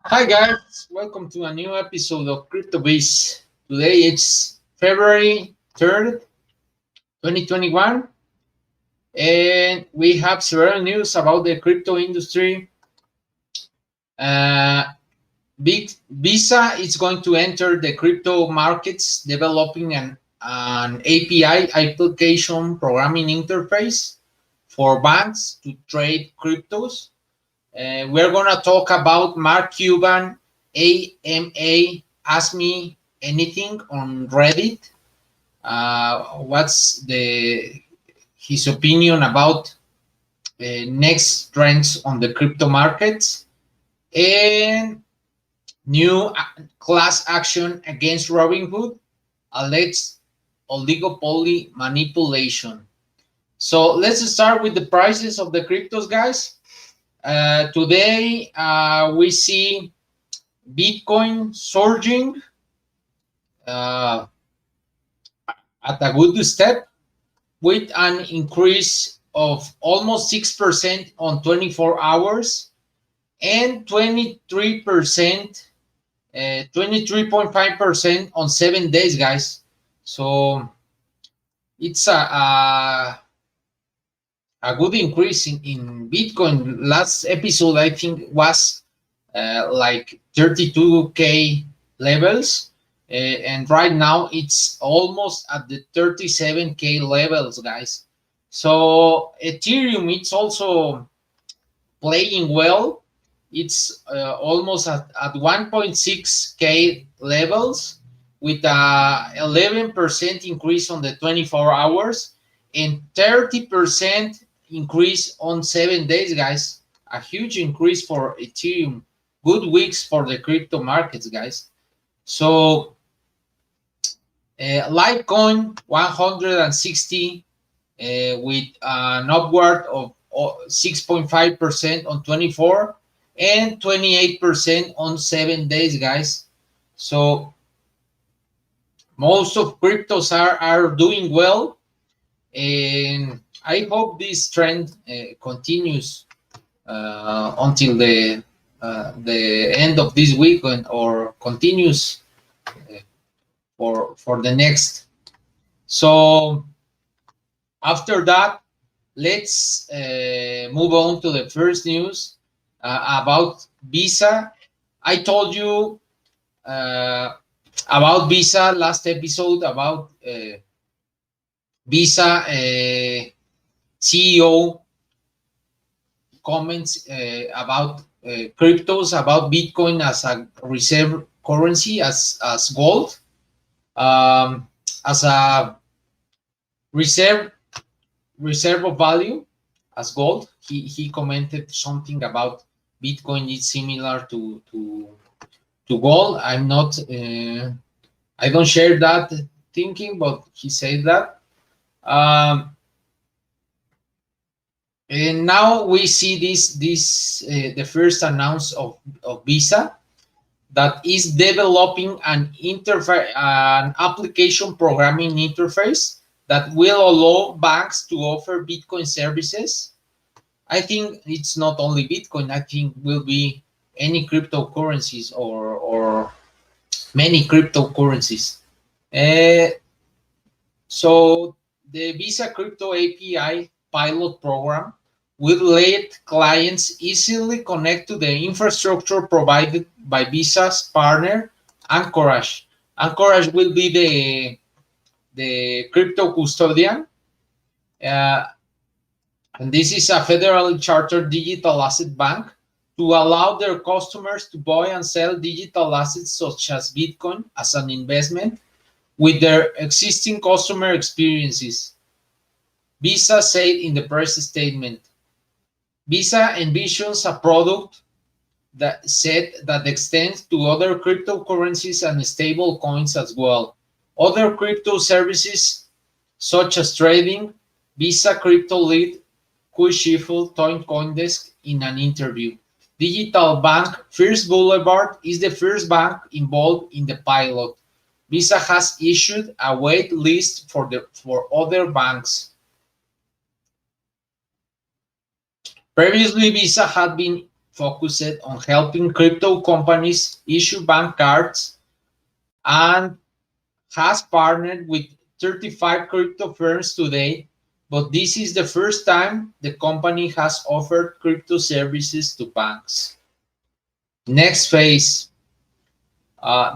Hi guys, welcome to a new episode of CryptoBase. Today it's February 3rd, 2021, and we have several news about the crypto industry. Uh, Big Visa is going to enter the crypto markets, developing an API application programming interface for banks to trade cryptos. We're gonna talk about Mark Cuban AMA. Ask me anything on Reddit. What's the his opinion about next trends on the crypto markets and new class action against Robinhood, alleged oligopoly manipulation. So let's start with the prices of the cryptos, guys. Today we see Bitcoin surging uh, at a good step with an increase of almost 6% on 24 hours and 23.5% on 7 days, guys. So it's a good increase in Bitcoin. Last episode, I think, was like 32K levels. And right now it's almost at the 37K levels, guys. So Ethereum, it's also playing well. It's almost at 1.6K levels with a 11% increase on the 24 hours and 30% increase on 7 days, guys. A huge increase for Ethereum. Good weeks for the crypto markets, guys. So Litecoin 160 with an upward of 6.5% on 24 and 28% on 7 days, guys. So most of cryptos are doing well, and I hope this trend continues until the end of this week or continues for the next. So after that, let's move on to the first news about Visa. I told you about Visa last episode about Visa CEO comments about cryptos, about Bitcoin as a reserve currency, as gold, as a reserve of value as gold. He commented something about Bitcoin is similar to gold. I'm not. I don't share that thinking, but he said that. And now we see this the first announce of Visa that is developing an application programming interface that will allow banks to offer Bitcoin services. I think it's not only Bitcoin. I think will be any cryptocurrencies or many cryptocurrencies. So the Visa Crypto API pilot program will let clients easily connect to the infrastructure provided by Visa's partner, Anchorage. Anchorage will be the crypto custodian. Uh, and this is a federally chartered digital asset bank to allow their customers to buy and sell digital assets such as Bitcoin as an investment with their existing customer experiences. Visa said in the press statement. Visa envisions a product that extends to other cryptocurrencies and stable coins as well. Other crypto services such as trading, Visa Crypto lead Kuy Schiffel told CoinDesk in an interview. Digital bank First Boulevard is the first bank involved in the pilot. Visa has issued a wait list for other banks. Previously, Visa had been focused on helping crypto companies issue bank cards and has partnered with 35 crypto firms today, but this is the first time the company has offered crypto services to banks. Next phase.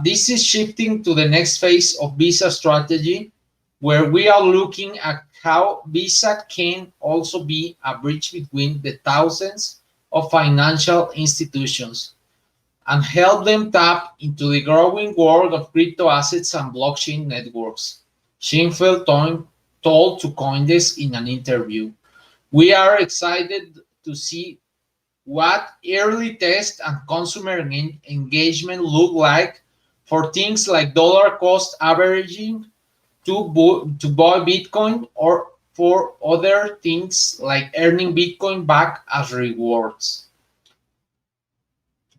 This is shifting to the next phase of Visa strategy, where we are looking at how Visa can also be a bridge between the thousands of financial institutions and help them tap into the growing world of crypto assets and blockchain networks. Schoenfeld told to Coindesk in an interview. We are excited to see what early test and consumer engagement look like for things like dollar cost averaging to buy Bitcoin, or for other things like earning Bitcoin back as rewards.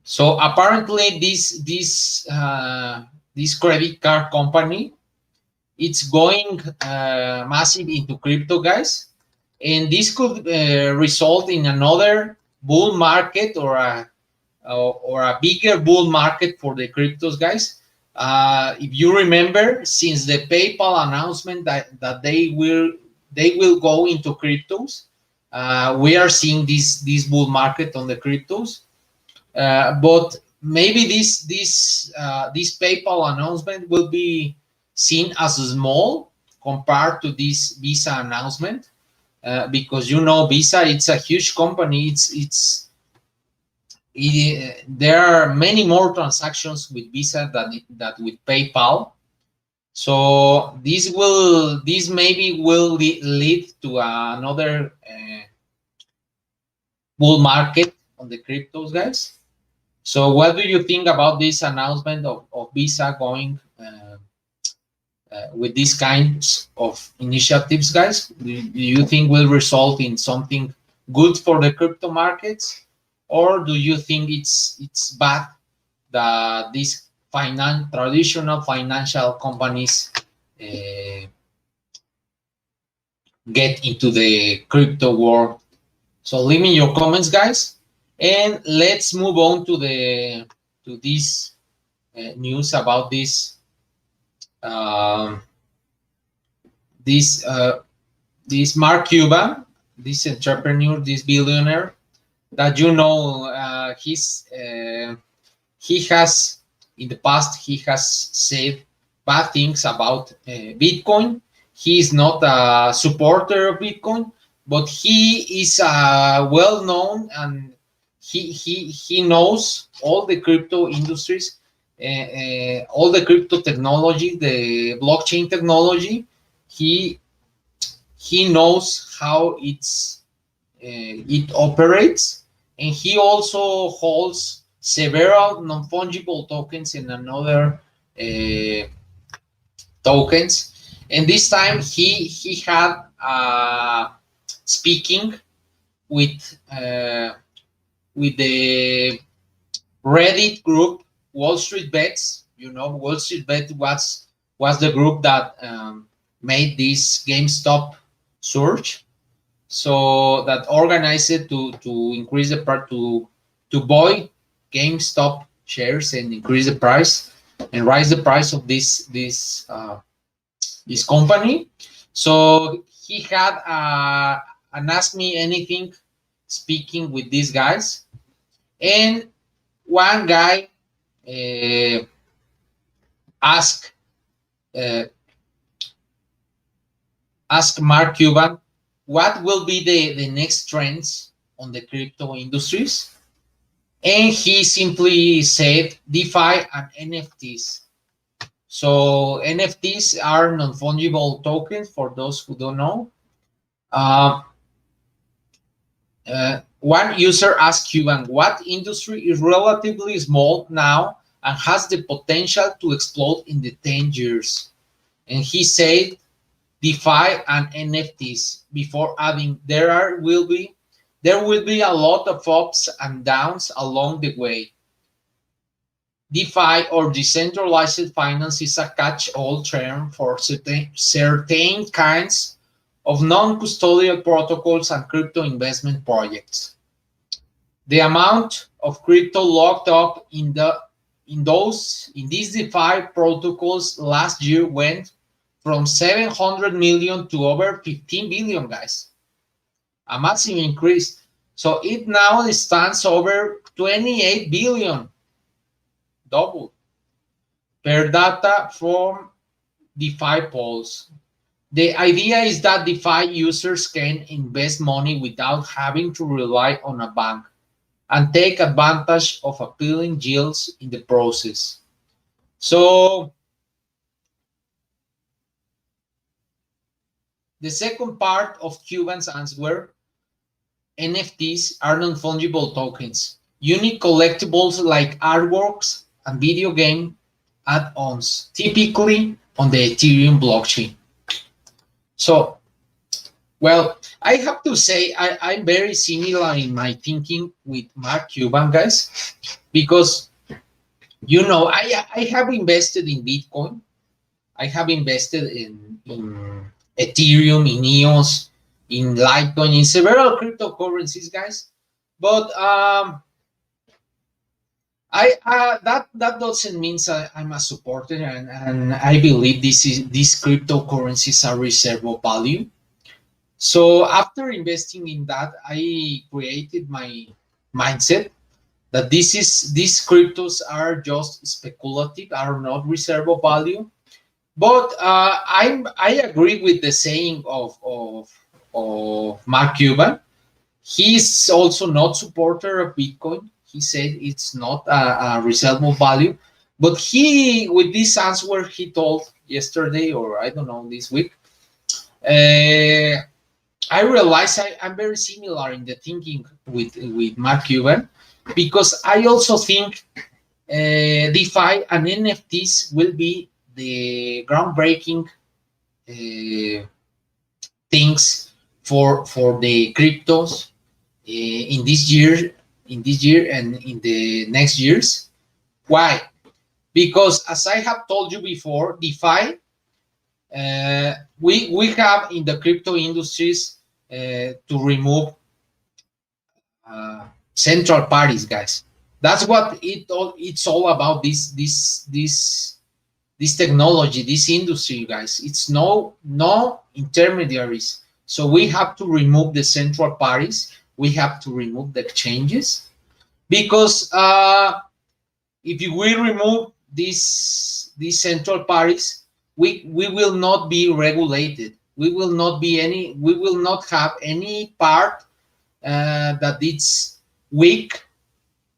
So apparently, this credit card company, it's going massive into crypto, guys, and this could result in another bull market, or a bigger bull market for the cryptos, guys. If you remember, since the PayPal announcement that they will go into cryptos, we are seeing this bull market on the cryptos. But maybe this PayPal announcement will be seen as small compared to this Visa announcement, because Visa, it's a huge company. There are many more transactions with Visa than with PayPal. So this maybe will lead to another bull market on the cryptos, guys. So what do you think about this announcement of Visa going with these kinds of initiatives, guys? Do you think will result in something good for the crypto markets, or do you think it's bad that these traditional financial companies get into the crypto world? So leave me your comments, guys, and let's move on to this news about this Mark Cuban, this entrepreneur, this billionaire, that he has in the past, he has said bad things about Bitcoin. He is not a supporter of Bitcoin, but he is well known, and he knows all the crypto industries, all the crypto technology, the blockchain technology. He knows how it operates, and he also holds several non-fungible tokens and another tokens. And this time he had speaking with the Reddit group WallStreetBets. WallStreetBet was the group that made this GameStop surge, so that organized it to increase the price, to buy GameStop shares and increase the price and rise the price of this company. So he had an Ask Me Anything speaking with these guys, and one guy asked Mark Cuban what will be the next trends on the crypto industries, and he simply said DeFi and NFTs. So NFTs are non-fungible tokens, for those who don't know. One user asked Cuban what industry is relatively small now and has the potential to explode in the 10 years. And he said DeFi and NFTs, before adding there will be a lot of ups and downs along the way. DeFi, or decentralized finance, is a catch-all term for certain kinds of non-custodial protocols and crypto investment projects. The amount of crypto locked up in these DeFi protocols last year went from 700 million to over 15 billion, guys. A massive increase. So it now stands over 28 billion, double, per data from DeFi polls. The idea is that DeFi users can invest money without having to rely on a bank and take advantage of appealing yields in the process. So the second part of Cuban's answer, NFTs are non-fungible tokens, unique collectibles like artworks and video game add-ons, typically on the Ethereum blockchain. So, well, I have to say I'm very similar in my thinking with Mark Cuban, guys, because I have invested in Bitcoin. I have invested in Ethereum, in EOS, in Litecoin, in several cryptocurrencies, guys. But that doesn't mean I'm a supporter, and I believe these cryptocurrencies are reserve of value. So after investing in that, I created my mindset that these cryptos are just speculative, are not reserve of value. But I agree with the saying of Mark Cuban. He's also not supporter of Bitcoin. He said it's not a reserve of value. But he, with this answer he told yesterday, or I don't know, this week, I realize I'm very similar in the thinking with Mark Cuban, because I also think DeFi and NFTs will be the groundbreaking things for the cryptos in this year and in the next years. Why? Because as I have told you before, DeFi, we have in the crypto industries to remove central parties, guys. That's what it's all about. This technology, this industry, guys. It's no intermediaries. So we have to remove the central parties. We have to remove the exchanges, because if we remove these central parties, we will not be regulated. We will not have any part that it's weak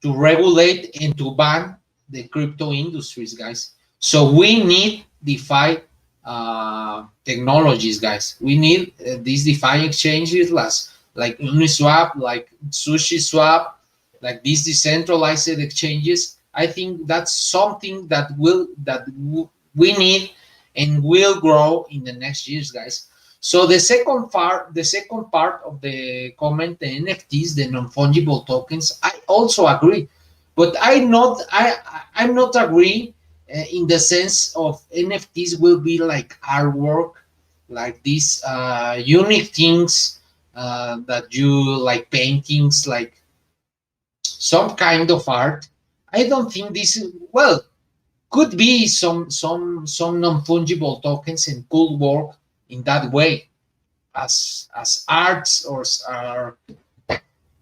to regulate and to ban the crypto industries, guys. So we need DeFi technologies, guys. We need these DeFi exchanges like Uniswap, like SushiSwap, like these decentralized exchanges. I think that's something that we need and will grow in the next years, guys. So the second part of the comment, the NFTs, the non-fungible tokens, I also agree, but I'm not agree in the sense of NFTs will be like artwork, like these unique things that you like, paintings, like some kind of art. I don't think this is, well, could be some non-fungible tokens and could work in that way as arts, or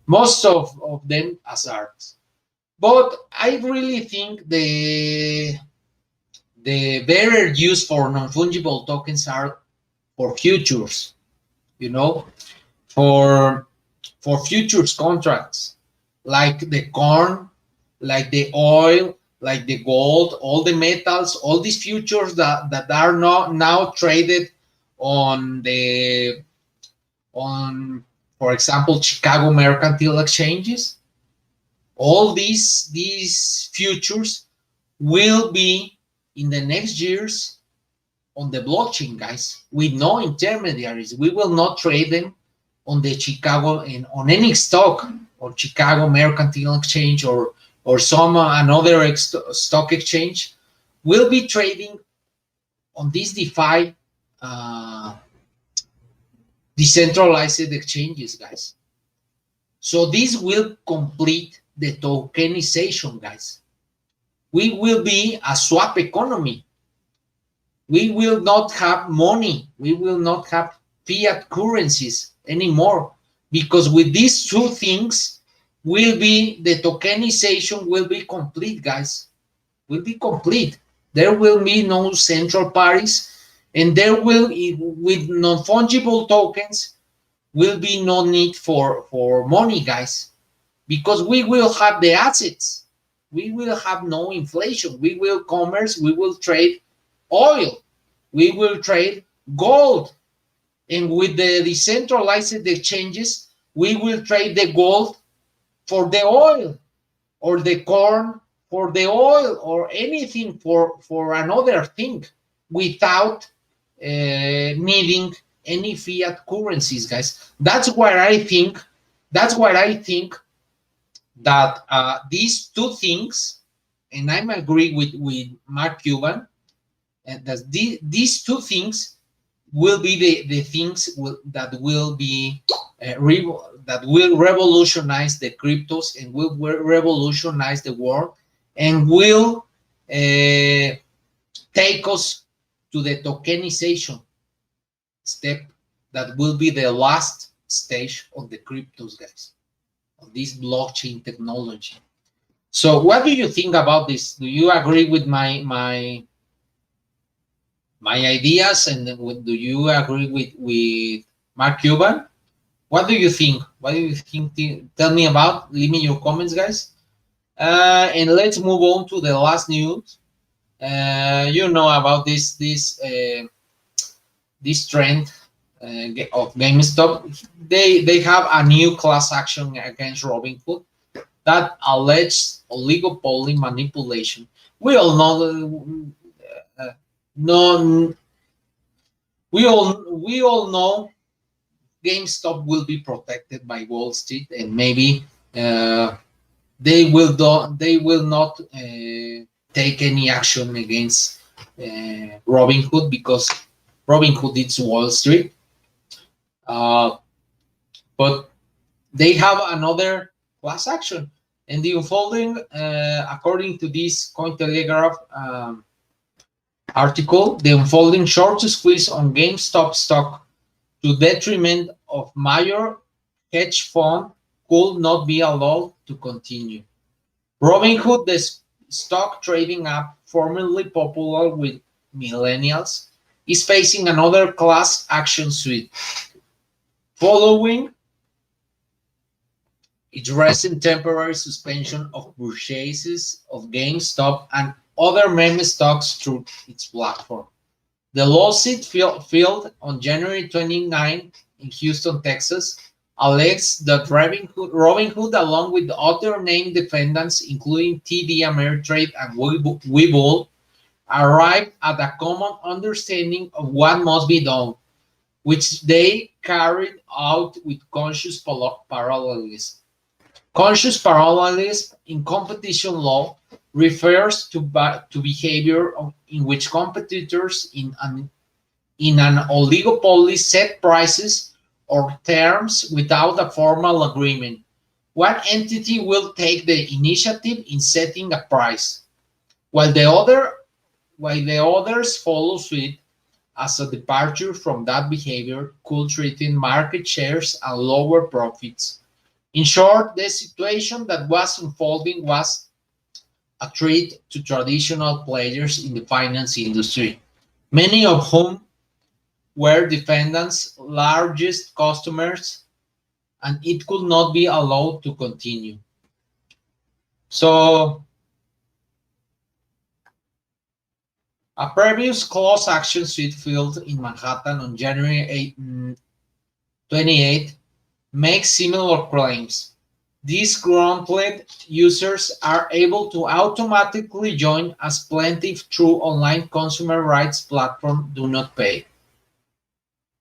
most of them as arts. But I really think the better use for non-fungible tokens are for futures, you know, for futures contracts, like the corn, like the oil, like the gold, all the metals, all these futures that are not now traded on for example, Chicago mercantile exchanges. All these futures will be in the next years on the blockchain, guys, with no intermediaries. We will not trade them on the Chicago, and on any stock, or Chicago mercantile exchange, or some another stock exchange. We'll be trading on these DeFi decentralized exchanges, guys. So this will complete the tokenization, guys. We will be a swap economy. We will not have money. We will not have fiat currencies anymore, because with these two things will be the tokenization will be complete, guys. Will be complete. There will be no central parties, and there will, with non-fungible tokens, will be no need for money, guys, because we will have the assets. We will have no inflation. We will commerce. We will trade oil. We will trade gold. And with the decentralized exchanges, we will trade the gold for the oil, or the corn for the oil, or anything for another thing, without needing any fiat currencies, guys. That's why I think. That's why I think that these two things, and I'm agree with Mark Cuban, and that these two things will be the things that will be that will revolutionize the cryptos, and will revolutionize the world, and will take us to the tokenization step, that will be the last stage of the cryptos, guys, of this blockchain technology. So what do you think about this? Do you agree with my ideas, and do you agree with Mark Cuban? What do you think? What do you think? Tell me about. Leave me your comments, guys. And let's move on to the last news. You know about this trend of GameStop. They have a new class action against Robinhood that alleges oligopoly manipulation. We all know. No, we all know GameStop will be protected by Wall Street, and maybe they will not take any action against Robinhood, because Robinhood is Wall Street. But they have another class action, and the unfolding, according to this Cointelegraph article, the unfolding short squeeze on GameStop stock to detriment of major hedge fund could not be allowed to continue. Robinhood, the stock trading app formerly popular with millennials, is facing another class action suit following its recent temporary suspension of purchases of GameStop and other meme stocks through its platform. The lawsuit filed on January 29 in Houston, Texas, alleges that Robinhood, along with other named defendants, including TD Ameritrade and Webull, arrived at a common understanding of what must be done, which they carried out with conscious parallelism. Conscious parallelism in competition law refers to behavior in which competitors in an oligopoly set prices or terms without a formal agreement. One entity will take the initiative in setting a price, while the others follow suit, as a departure from that behavior could threaten market shares and lower profits. In short, the situation that was unfolding was a threat to traditional players in the finance industry, many of whom were defendants' largest customers, and it could not be allowed to continue. So, a previous class action suit filed in Manhattan on January 28 makes similar claims. These granted users are able to automatically join as plaintiff through online consumer rights platform Do Not Pay.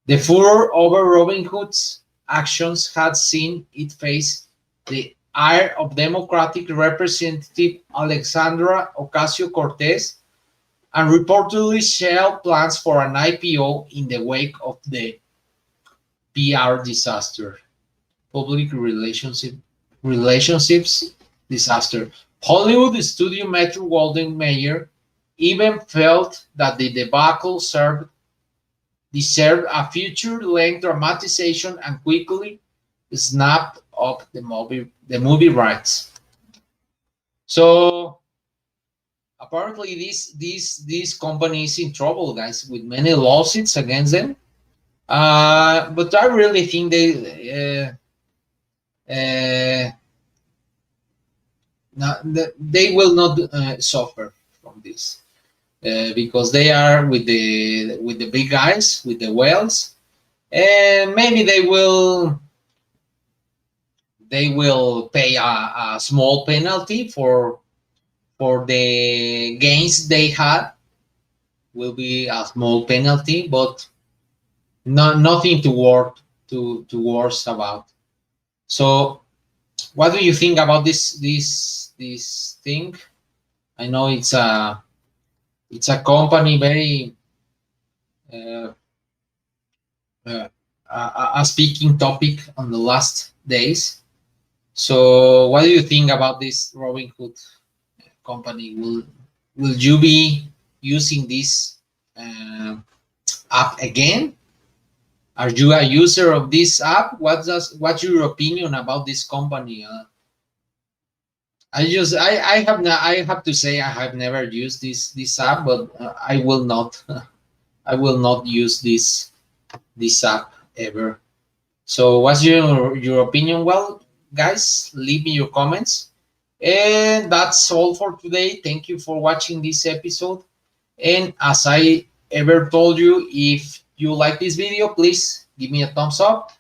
The furor over Robinhood's actions had seen it face the ire of Democratic Representative Alexandra Ocasio-Cortez, and reportedly shelved plans for an IPO in the wake of the PR disaster. public relationships disaster. Hollywood studio Metro Golden Mayer even felt that the debacle deserved a feature-length dramatization and quickly snapped up the movie rights. So apparently, this company is in trouble, guys, with many lawsuits against them. But I really think uh, they will not suffer from this because they are with the big guys, with the whales, and maybe they will pay a small penalty for the gains they had. Will be a small penalty, but nothing to worse about. So, what do you think about this thing? I know it's a company very uh, a speaking topic on the last days. So, what do you think about this Robinhood company? Will you be using this uh, app again? Are you a user of this app? What's your opinion about this company? I have to say I have never used this app, but I will not I will not use this app ever. So what's your opinion? Well, guys, leave me your comments. And that's all for today. Thank you for watching this episode. And as I ever told you, if you like this video, please give me a thumbs up.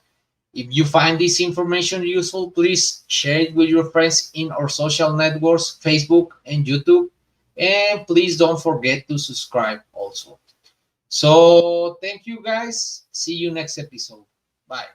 If you find this information useful, please share it with your friends in our social networks, Facebook and YouTube. And please don't forget to subscribe also. So thank you guys. See you next episode. Bye.